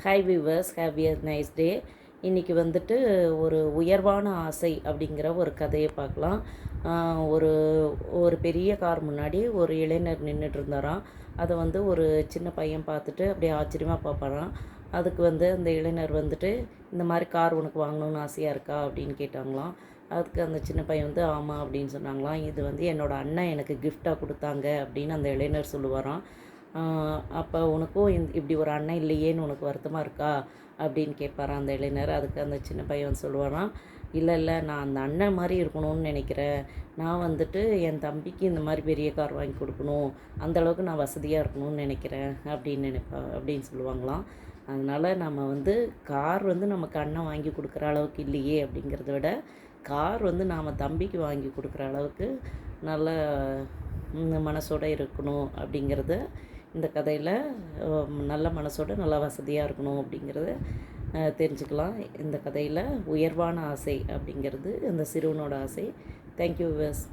Hi viewers, have a nice day. இன்றைக்கி வந்துட்டு ஒரு உயர்வான ஆசை அப்படிங்கிற ஒரு கதையை பார்க்கலாம். ஒரு ஒரு பெரிய கார் முன்னாடி ஒரு இளைஞர் நின்றுட்டு இருந்தாராம். அதை வந்து ஒரு சின்ன பையன் பார்த்துட்டு அப்படியே ஆச்சரியமாக பார்ப்பாராம். அதுக்கு வந்து அந்த இளைஞர் வந்துட்டு, இந்த மாதிரி கார் உனக்கு வாங்கணுன்னு ஆசையாக இருக்கா அப்படின்னு கேட்டாங்களாம். அதுக்கு அந்த சின்ன பையன் வந்து ஆமாம் அப்படின்னு சொன்னாங்களாம். இது வந்து என்னோடய அண்ணன் எனக்கு கிஃப்டாக கொடுத்தாங்க அப்படின்னு அந்த இளைஞர் சொல்லுவாராம். அப்போ உனக்கும் இப்படி ஒரு அண்ணன் இல்லையேன்னு உனக்கு வருத்தமாக இருக்கா அப்படின்னு கேட்பாரான் அந்த இளைஞர். அதுக்கு அந்த சின்ன பையன் வந்து சொல்லுவாராம், இல்லை இல்லை, நான் அந்த அண்ணன் மாதிரி இருக்கணும்னு நினைக்கிறேன். நான் வந்துட்டு என் தம்பிக்கு இந்த மாதிரி பெரிய கார் வாங்கி கொடுக்கணும், அந்தளவுக்கு நான் வசதியாக இருக்கணும்னு நினைக்கிறேன் அப்படின்னு சொல்லுவாங்களாம். அதனால் நம்ம வந்து கார் வந்து நமக்கு அண்ணன் வாங்கி கொடுக்குற அளவுக்கு இல்லையே அப்படிங்கிறத விட, கார் வந்து நாம் தம்பிக்கு வாங்கி கொடுக்குற அளவுக்கு நல்ல மனசோடு இருக்கணும் அப்படிங்கிறத இந்த கதையில் நல்ல மனசோட நல்லா வசதியாக இருக்கணும் அப்படிங்கிறத தெரிஞ்சுக்கலாம். இந்த கதையில் உயர்வான ஆசை அப்படிங்கிறது இந்த சிறுவனோட ஆசை. Thank you viewers.